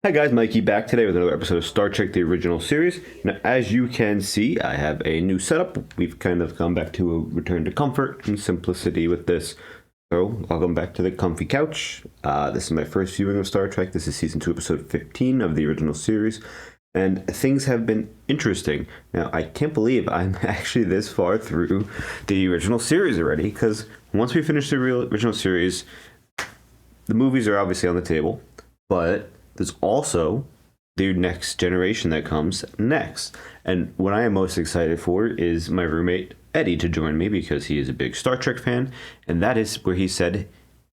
Hi guys, Mikey back today with another episode of Star Trek The Original Series. Now, as you can see, I have a new setup. We've kind of gone back to a return to comfort and simplicity with this. So, welcome back to the comfy couch. This is my first viewing of Star Trek. This is Season 2, Episode 15 of the original series. And things have been interesting. Now, I can't believe I'm actually this far through the original series already, because once we finish the original series, the movies are obviously on the table, but there's also the next generation that comes next. And what I am most excited for is my roommate Eddie to join me because he is a big Star Trek fan. And that is where he said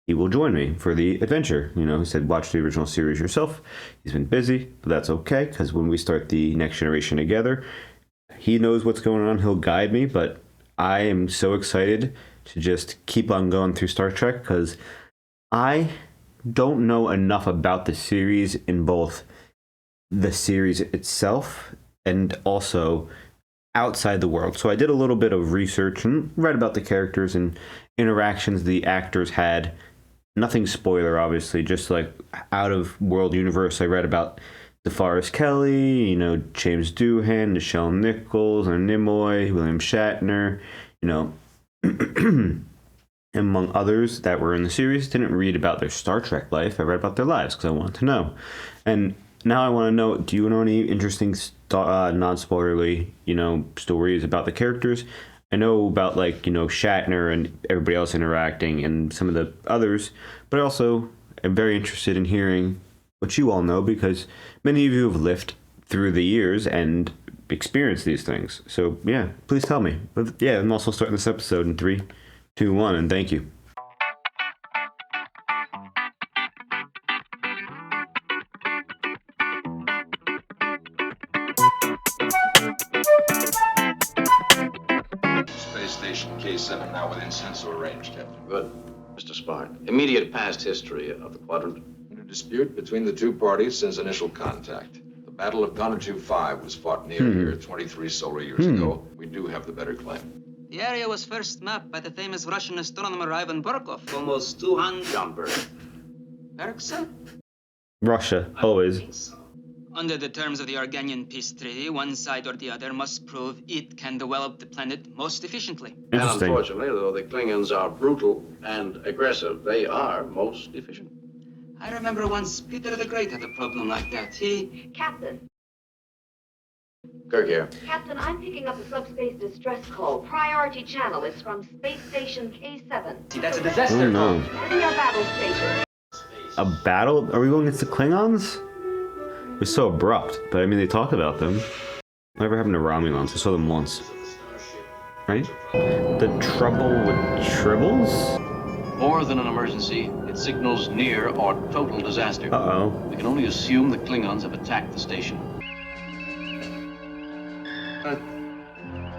he will join me for the adventure. You know, he said, watch the original series yourself. He's been busy, but that's okay because when we start the next generation together, he knows what's going on. He'll guide me. But I am so excited to just keep on going through Star Trek because I don't know enough about the series in both the series itself and also outside the world. So I did a little bit of research and read about the characters and interactions the actors had. Nothing spoiler, obviously, just like out of world universe. I read about DeForest Kelly, you know, James Doohan, Nichelle Nichols, and Nimoy, William Shatner, you know, among others that were in the series. Didn't read about their Star Trek life. I read about their lives because I wanted to know. And now I want to know, do you know any interesting non-spoilerly, you know, stories about the characters? I know about, like, you know, Shatner and everybody else interacting and some of the others, but I also am very interested in hearing what you all know because many of you have lived through the years and experienced these things. So, yeah, please tell me. But, yeah, I'm also starting this episode in 3, 2, 1, and thank you. Space Station K7 now within sensor range, Captain. Good. Mr. Spark, immediate past history of the quadrant. In a dispute between the two parties since initial contact. The Battle of Donaju 5 was fought near here 23 solar years ago. We do have the better claim. The area was first mapped by the famous Russian astronomer Ivan Burkov. Almost 200 jumper. Berksa? Russia, always. Under the terms of the Organian Peace Treaty, one side or the other must prove it can develop the planet most efficiently. And Interesting. unfortunately, though the Klingons are brutal and aggressive, they are most efficient. I remember once Peter the Great had a problem like that. Captain. Kirk here. Captain, I'm picking up a subspace distress call. Priority channel is from Space Station K7. See, that's a disaster. Oh no. Heading our battle station. A battle? Are we going against the Klingons? It was so abrupt, but I mean, they talked about them. Whatever happened to Romulans? I saw them once. Right? The trouble with Tribbles? More than an emergency, it signals near or total disaster. Uh-oh. We can only assume the Klingons have attacked the station. But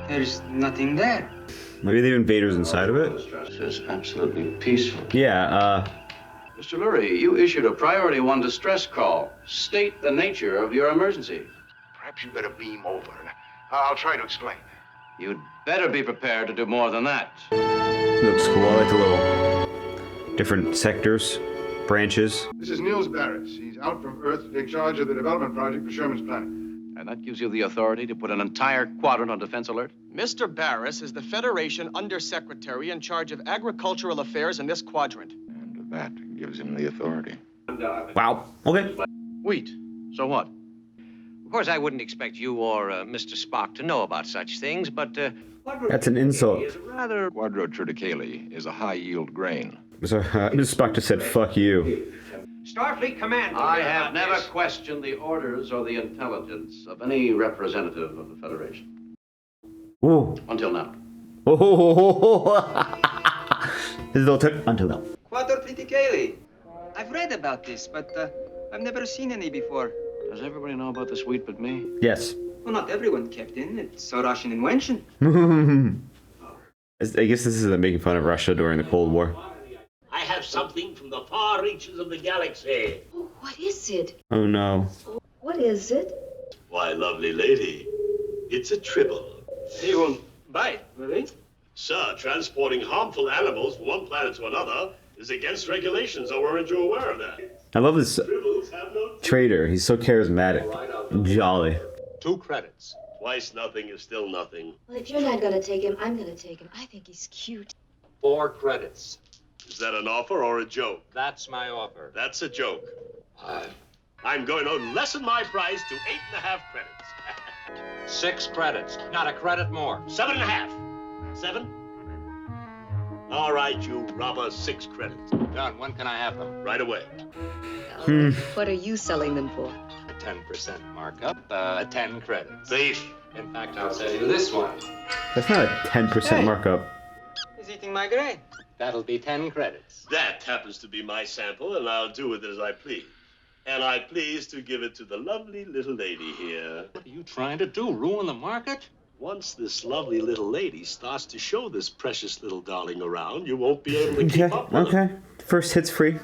there's nothing there. Maybe the invaders inside of it? This is absolutely peaceful. Yeah, Mr. Lurie, you issued a Priority 1 distress call. State the nature of your emergency. Perhaps you better beam over. I'll try to explain. You'd better be prepared to do more than that. looks cool. I like the little different sectors, branches. This is Niels Barris. He's out from Earth to take charge of the development project for Sherman's planet. And that gives you the authority to put an entire quadrant on defense alert? Mr. Barris is the Federation Undersecretary in charge of agricultural affairs in this quadrant. And that gives him the authority. Wow. Okay. Wheat. So what? Of course, I wouldn't expect you or Mr. Spock to know about such things, but That's an insult. Rather, Quadrotriticale is a high-yield grain. So, Mrs. Spock just said, fuck you. Starfleet Command. I have never questioned the orders or the intelligence of any representative of the Federation. Ooh. Until now. His little tip until now. Quadrotriticale. I've read about this, but I've never seen any before. Does everybody know about this wheat but me? Yes. Well, not everyone, Captain. It's a Russian invention. I guess this is making fun of Russia during the Cold War. I have something from the far reaches of the galaxy. Oh, what is it? Oh no. What is it? Why, lovely lady, it's a tribble. He won't bite, will he? Sir, transporting harmful animals from one planet to another is against regulations, or weren't you aware of that? I love this trader. He's so charismatic, jolly. 2 credits. Twice nothing is still nothing. Well, if you're not gonna take him, I'm gonna take him. I think he's cute. 4 credits. Is that an offer or a joke? That's my offer. That's a joke. I'm going to lessen my price to 8.5 credits. 6 credits. Not a credit more. 7.5. 7? All right, you robber, 6 credits. John, when can I have them? Right away. What are you selling them for? A 10% markup, 10 credits. Thief. In fact, I'll sell you this one. That's not a 10% markup. He's eating my grain. That'll be 10 credits. That happens to be my sample, and I'll do with it as I please. And I please to give it to the lovely little lady here. What are you trying to do? Ruin the market? Once this lovely little lady starts to show this precious little darling around, you won't be able to keep up with her. Okay. First hit's free.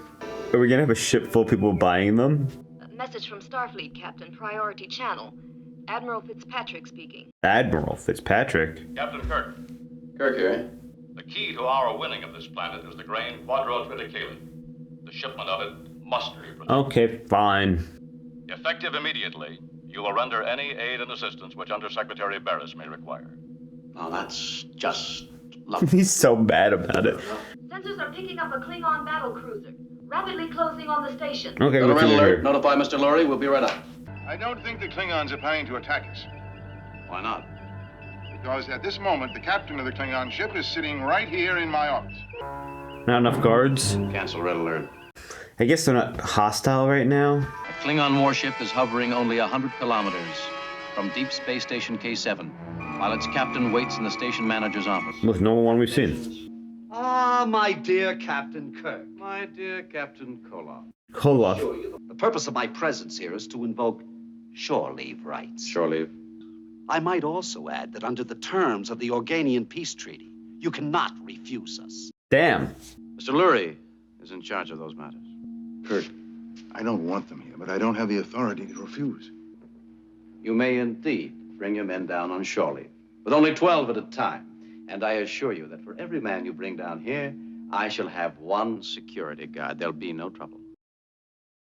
Are we gonna have a ship full of people buying them? Message from Starfleet, Captain. Priority channel. Admiral Fitzpatrick speaking. Admiral Fitzpatrick. Captain Kirk, Kirk here. the key to our winning of this planet is the grain quadrotriticale. The shipment of it must be protected. Okay, fine. Effective immediately, you will render any aid and assistance which Undersecretary Barris may require. Now that's just lovely. He's so bad about it. Sensors are picking up a Klingon battle cruiser. Rapidly closing on the station. Okay, Got a what's red in alert. here? Notify Mr. Lurie. We'll be right up. I don't think the Klingons are planning to attack us. Why not? Because at this moment, the captain of the Klingon ship is sitting right here in my office. Not enough guards. Cancel red alert. I guess they're not hostile right now. A Klingon warship is hovering only 100 kilometers from Deep Space Station K7, while its captain waits in the station manager's office. Most normal one we've seen. Ah, my dear Captain Kirk. My dear Captain Koloff. Koloff. The purpose of my presence here is to invoke shore leave rights. Shore leave. I might also add that under the terms of the Organian Peace Treaty, you cannot refuse us. Damn. Mr. Lurie is in charge of those matters. Kirk, I don't want them here, but I don't have the authority to refuse. You may indeed bring your men down on shore leave, with only 12 at a time. And I assure you that for every man you bring down here, I shall have 1 security guard. There'll be no trouble.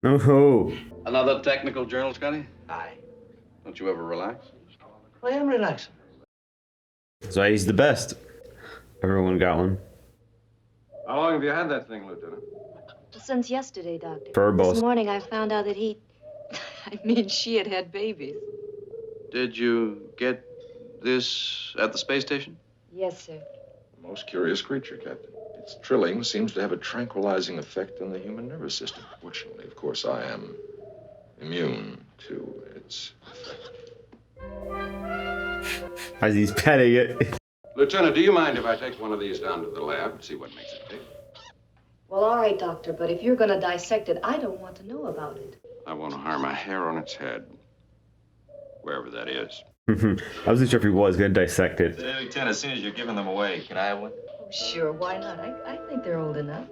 Oh. Another technical journal, Scotty? Aye. Don't you ever relax? I am relaxing. That's why he's the best. Everyone got one. How long have you had that thing, Lieutenant? Since yesterday, Doctor. Furballs. This morning I found out that he... I mean, she had had babies. Did you get this at the space station? Yes, sir. Most curious creature, Captain. Its trilling seems to have a tranquilizing effect on the human nervous system. Fortunately, of course, I am immune to its effect. As he's petting it. Lieutenant, do you mind if I take one of these down to the lab and see what makes it tick? Well, all right, Doctor, but if you're gonna dissect it, I don't want to know about it. I want to harm a hair on its head, wherever that is. I wasn't sure if he was going to dissect it. Lieutenant, as soon as you're giving them away, can I have one? Oh, sure, why not? I think they're old enough.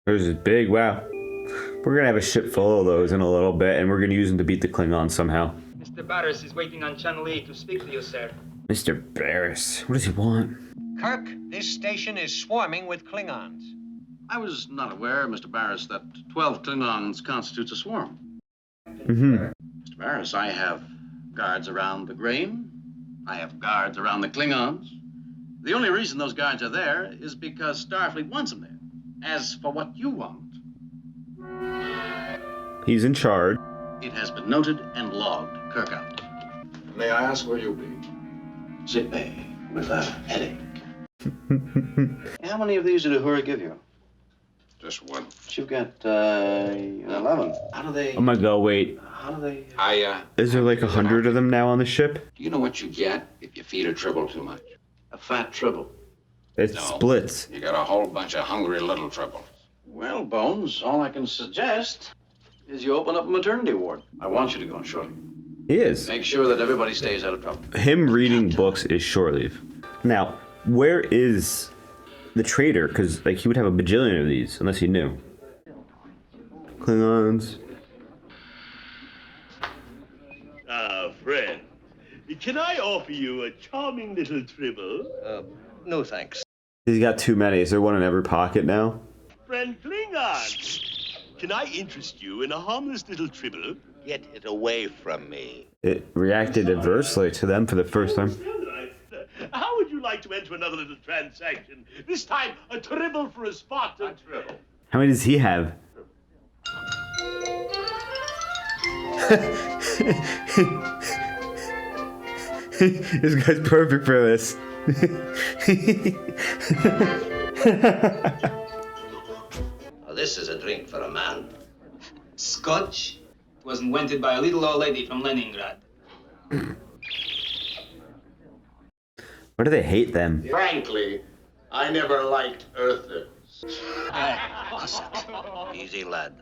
There's this big, wow. We're going to have a ship full of those in a little bit, and we're going to use them to beat the Klingons somehow. Mr. Barris is waiting on Channel 8 to speak to you, sir. Mr. Barris, what does he want? Kirk, this station is swarming with Klingons. I was not aware, Mr. Barris, that 12 Klingons constitutes a swarm. Mm-hmm. Mr. Barris, I have guards around the grain. I have guards around the Klingons. The only reason those guards are there is because Starfleet wants them there. As for what you want, He's in charge. it has been noted and logged. Kirk out. May I ask where you'll be? Sick bay with a headache. How many of these did Uhura give you? Just one. You've got 11. How do they? Oh my god, wait. How do they? Is there like 100 of them now on the ship? Do you know what you get if you feed a tribble too much? A fat tribble. It splits. You got a whole bunch of hungry little tribbles. Well, Bones, all I can suggest is you open up a maternity ward. I want you to go on shore leave. He is. Make sure that everybody stays out of trouble. Him reading books is shore leave. Now, where is the trader? Because like he would have a bajillion of these unless he knew. Klingons. Friend, can I offer you a charming little tribble? No thanks. He's got too many. Is there one in every pocket now? Friend Klingon, can I interest you in a harmless little tribble? Get it away from me. It reacted adversely to them for the first time. How would you like to enter another little transaction? This time, a tribble for a spot. A tribble. How many does he have? This guy's perfect for this. Now, this is a drink for a man. Scotch? It was invented by a little old lady from Leningrad. Why do they hate them? Frankly, I never liked Earthers. Easy, lad.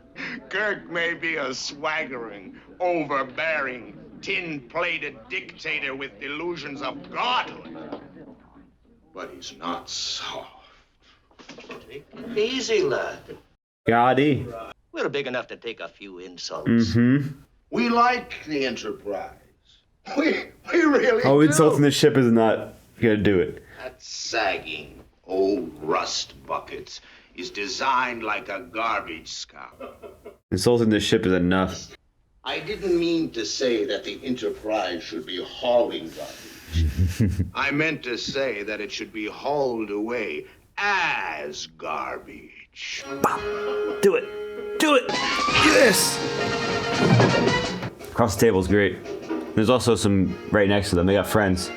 Kirk may be a swaggering, overbearing, tin-plated dictator with delusions of godhood, but he's not soft. Easy, lad. Gotti. We're big enough to take a few insults. Mm-hmm. We like the Enterprise. We really Oh, do. insulting the ship is not gonna do it. That sagging old rust buckets is designed like a garbage scow. Insulting the ship is enough. I didn't mean to say that the Enterprise should be hauling garbage. I meant to say that it should be hauled away as garbage. Do it. Do it. Yes. Across the table is great. There's also some right next to them. They got friends.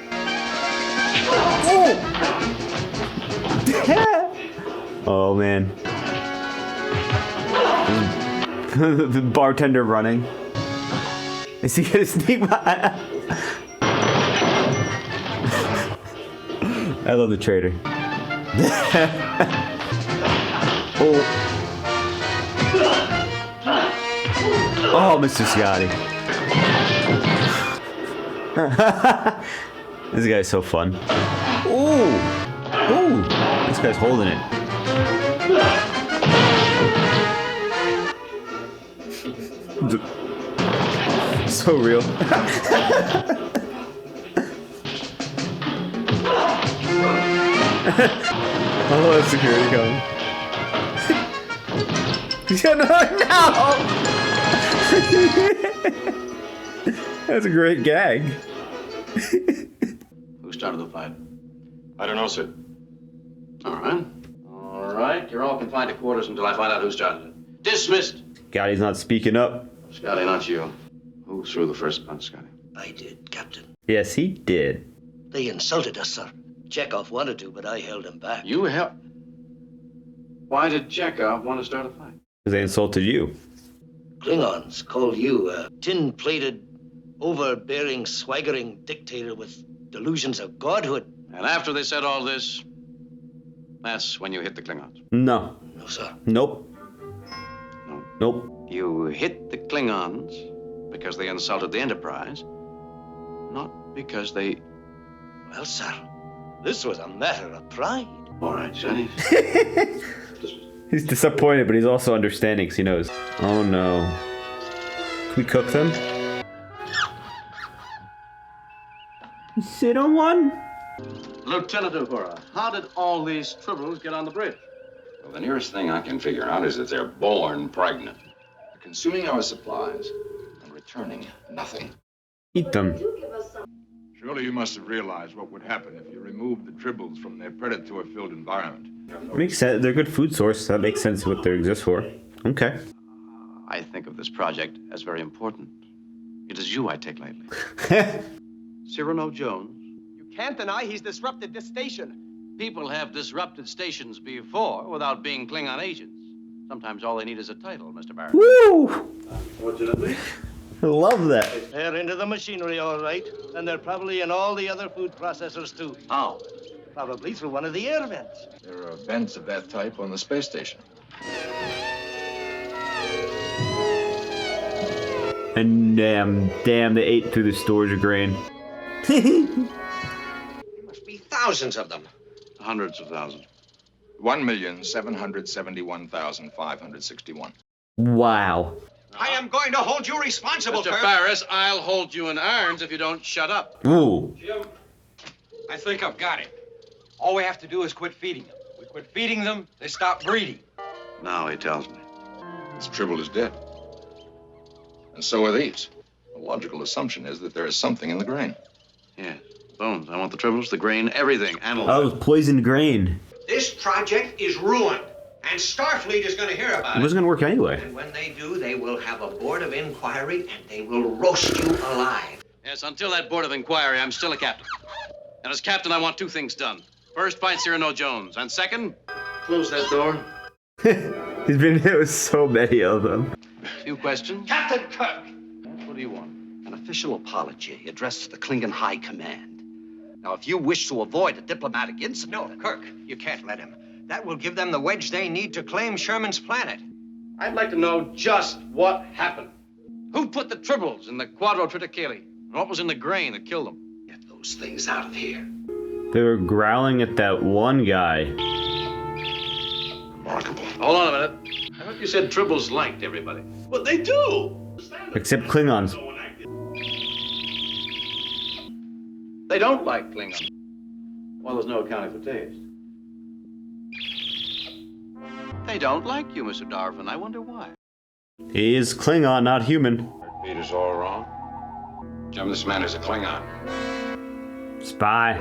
Oh man. The bartender running. Is he gonna sneak by? I love the trader. Oh. Oh, Mr. Scotty. This guy's so fun. Ooh. Ooh. This guy's holding it. So real. Oh, that's security coming. No! That's a great gag. Who started the fight? I don't know, sir. All right. All right. You're all confined to quarters until I find out who started it. Dismissed. Scotty's not speaking up. Scotty, not you. Who threw the first punch, Scotty? I did, Captain. Yes, he did. They insulted us, sir. Chekhov wanted to, but I held him back. You held. Why did Chekhov want to start a fight? Because they insulted you. Klingons called you a tin-plated, overbearing, swaggering dictator with delusions of godhood. And after they said all this, that's when you hit the Klingons. No. No, sir. Nope. No. Nope. You hit the Klingons because they insulted the Enterprise, not because they... Well, sir, this was a matter of pride. All right, Johnny. He's disappointed, but he's also understanding because he knows. Oh no. Can we cook them? Sit on one? Lieutenant Uhura, how did all these Tribbles get on the bridge? Well, the nearest thing I can figure out is that they're born pregnant. They're consuming our supplies and returning nothing. Eat them. Surely you must have realized what would happen if you removed the Tribbles from their predator-filled environment. Makes sense. They're a good food source. That makes sense what they exist for. Okay. I think of this project as very important. It is you I take lightly. Cyrano Jones. You can't deny he's disrupted this station. People have disrupted stations before without being Klingon agents. Sometimes all they need is a title, Mr. Barrett. Woo! Fortunately. I love that. They're into the machinery, all right. And they're probably in all the other food processors, too. How? Probably through one of the air vents. There are vents of that type on the space station. And damn, they ate through the storage of grain. There must be thousands of them. Hundreds of thousands. 1,771,561. Wow. I am going to hold you responsible, Mr. Kirk. Barris, I'll hold you in irons if you don't shut up. Ooh. I think I've got it. All we have to do is quit feeding them. We quit feeding them, they stop breeding. Now he tells me. This Tribble is dead. And so are these. The logical assumption is that there is something in the grain. Yes. Bones. I want the Tribbles, the grain, everything. Oh, poisoned grain. This project is ruined, and Starfleet is going to hear about It wasn't going to work anyway. And when they do, they will have a board of inquiry, and they will roast you alive. Yes, until that board of inquiry, I'm still a captain. And as captain, I want two things done. First, find Cyrano Jones. And second, close that door. He's been hit with so many of them. A few questions. Captain Kirk! What do you want? An official apology addressed to the Klingon High Command. Now, if you wish to avoid a diplomatic incident... No, Kirk, you can't let him. That will give them the wedge they need to claim Sherman's planet. I'd like to know just what happened. Who put the Tribbles in the Quadro Triticale? And what was in the grain that killed them? Get those things out of here. They were growling at that one guy. Remarkable. Hold on a minute. I thought you said Tribbles liked everybody. But they do. Except Klingons. They don't like Klingons. Well, there's no accounting for taste. They don't like you, Mr. Darvin. I wonder why. He is Klingon, not human. Peter's all wrong. Jim, this man is a Klingon. Spy.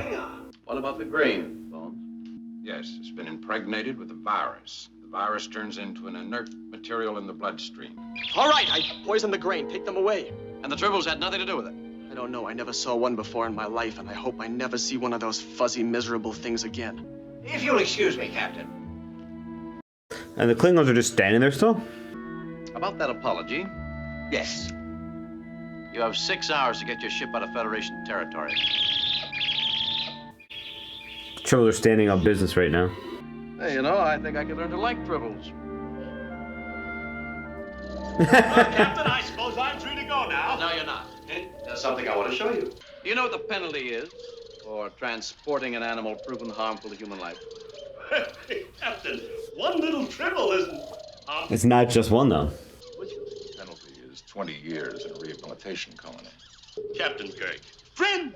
What about the grain, Bones? Yes, it's been impregnated with a virus. The virus turns into an inert material in the bloodstream. All right, I poisoned the grain. Take them away. And the Tribbles had nothing to do with it. I don't know. I never saw one before in my life, and I hope I never see one of those fuzzy, miserable things again. If you'll excuse me, Captain. And the Klingons are just standing there still? About that apology, Yes. you have 6 hours to get your ship out of Federation territory. Tribbles are standing on business right now. Hey, you know, I think I could learn to like Tribbles. Well, Captain, I suppose I'm free to go now. No, you're not. There's something I want to show you. Do you know what the penalty is for transporting an animal proven harmful to human life? Captain, one little Tribble isn't... It's not just one, though. Penalty is 20 years in a rehabilitation colony. Captain Kirk. Friend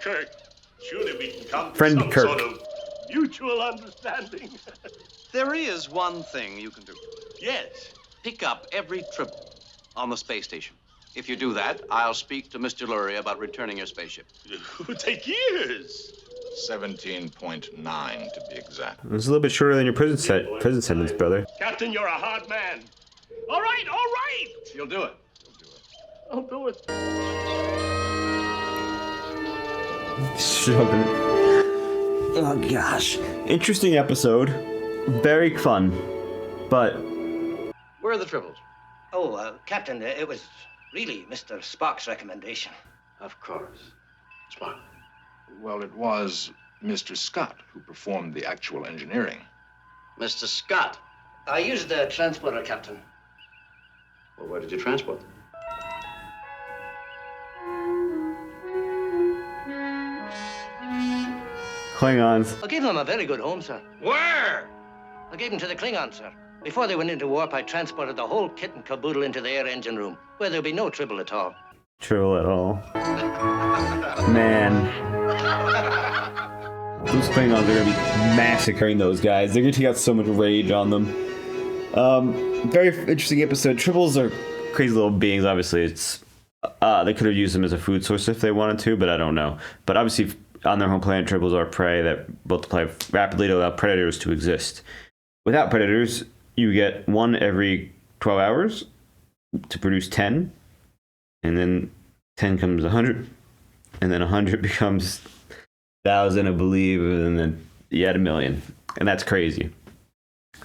Kirk. Surely we can come to Friend some Kirk. sort of mutual understanding. There is one thing you can do. Yes. Pick up every Tribble on the space station. If you do that, I'll speak to Mr. Lurie about returning your spaceship. It would take years. 17.9 to be exact. It's a little bit shorter than your prison sentence, brother. Captain, you're a hard man. All right. You'll do it. I'll do it. Oh gosh. Interesting episode. Very fun. But Where are the Tribbles? Oh, Captain, it was really Mr. Spock's recommendation. Of course. Spock. Well, it was Mr. Scott who performed the actual engineering. Mr. Scott. I used the transporter, Captain. Well, where did you transport them? Klingons. I gave them a very good home, sir. Where? I gave them to the Klingons, sir. Before they went into warp, I transported the whole kit and caboodle into the air engine room, where there'll be no Tribble at all. Tribble at all. Man. Those Klingons are gonna be massacring those guys. They're gonna take out so much rage on them. Very interesting episode. Tribbles are crazy little beings, obviously. It's they could have used them as a food source if they wanted to, but I don't know. But obviously on their home planet, Tribbles are prey that multiply rapidly to allow predators to exist. Without predators, you get one every 12 hours to produce 10, and then 10 comes 100, and then 100 becomes 1,000, I believe, and then you add 1,000,000, and that's crazy.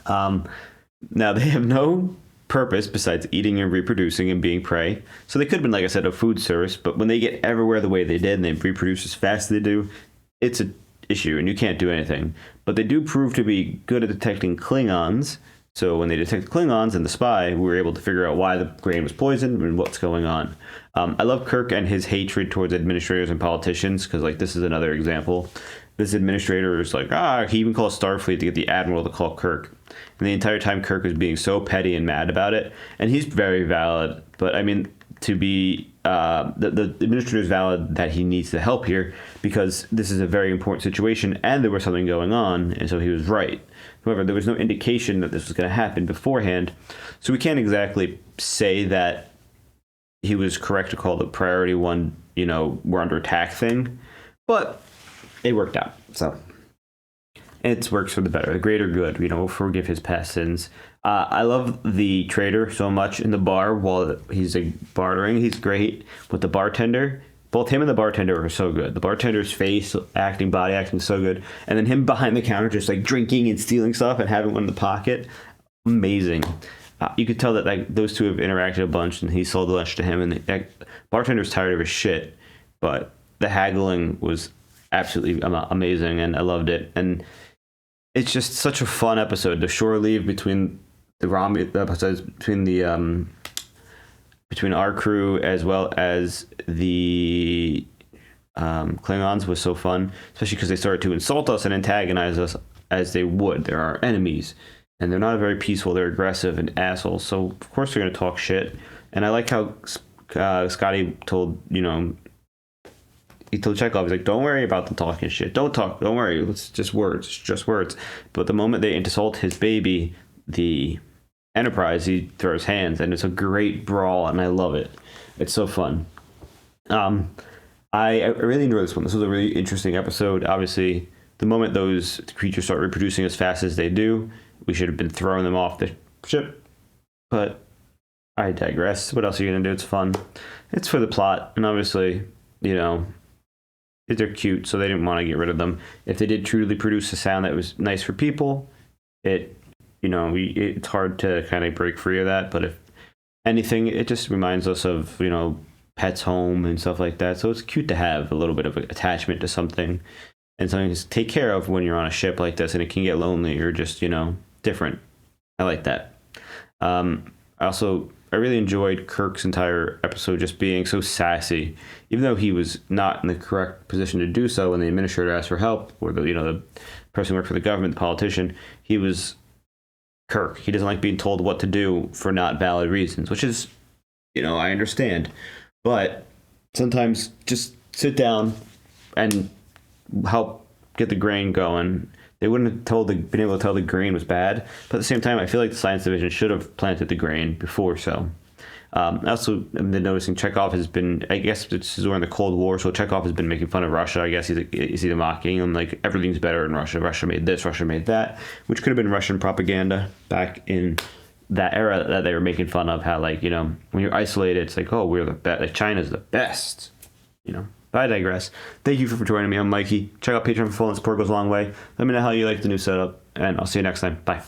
Now, they have no purpose besides eating and reproducing and being prey, so they could have been, like I said, a food source, but when they get everywhere the way they did and they reproduce as fast as they do, it's an issue, and you can't do anything. But they do prove to be good at detecting Klingons. So when they detect Klingons and the spy, we were able to figure out why the grain was poisoned and what's going on. I love Kirk and his hatred towards administrators and politicians, because like this is another example. This administrator is like, he even calls Starfleet to get the admiral to call Kirk. And the entire time Kirk is being so petty and mad about it. And he's very valid. But I mean, to be the administrator is valid that he needs the help here because this is a very important situation and there was something going on. And so he was right. However, there was no indication that this was going to happen beforehand, so we can't exactly say that he was correct to call the priority one, we're under attack thing, but it worked out. So it works for the better, the greater good. We'll forgive his past sins. I love the trader so much in the bar while he's bartering. He's great with the bartender. Both him and the bartender are so good. The bartender's face acting, body acting is so good. And then him behind the counter just drinking and stealing stuff and having one in the pocket. Amazing. You could tell that those two have interacted a bunch, and he sold the lunch to him. And the bartender's tired of his shit, but the haggling was absolutely amazing, and I loved it. And it's just such a fun episode. The shore leave between the episodes between our crew as well as the Klingons was so fun, especially because they started to insult us and antagonize us as they would. They're our enemies, and they're not very peaceful. They're aggressive and assholes. So of course they're going to talk shit. And I like how Scotty told he told Chekhov, he's like, don't worry about them talking shit. Don't worry. It's just words. It's just words. But the moment they insult his baby, the Enterprise, he throws hands, and it's a great brawl, and I love it. It's so fun. I really enjoyed this one. This was a really interesting episode. Obviously, the moment those creatures start reproducing as fast as they do, we should have been throwing them off the ship. But I digress. What else are you going to do? It's fun. It's for the plot, and obviously, they're cute, so they didn't want to get rid of them. If they did truly produce a sound that was nice for people, it's hard to kind of break free of that. But if anything, it just reminds us of, pets home and stuff like that. So it's cute to have a little bit of attachment to something and something to take care of when you're on a ship like this, and it can get lonely or just, different. I like that. I really enjoyed Kirk's entire episode just being so sassy, even though he was not in the correct position to do so when the administrator asked for help, or the person who worked for the government, the politician. He was Kirk. He doesn't like being told what to do for not valid reasons, which is, I understand. But sometimes just sit down and help get the grain going. They wouldn't have been able to tell the grain was bad, but at the same time, I feel like the science division should have planted the grain before. So, I also have been noticing Chekhov has been, I guess this is during the Cold War, so Chekhov has been making fun of Russia. I guess he's either mocking them, like everything's better in Russia. Russia made this, Russia made that, which could have been Russian propaganda back in that era that they were making fun of. How when you're isolated, it's like, oh, we're the best. Like China's the best. But I digress. Thank you for joining me. I'm Mikey. Check out Patreon for full and support goes a long way. Let me know how you like the new setup, and I'll see you next time. Bye.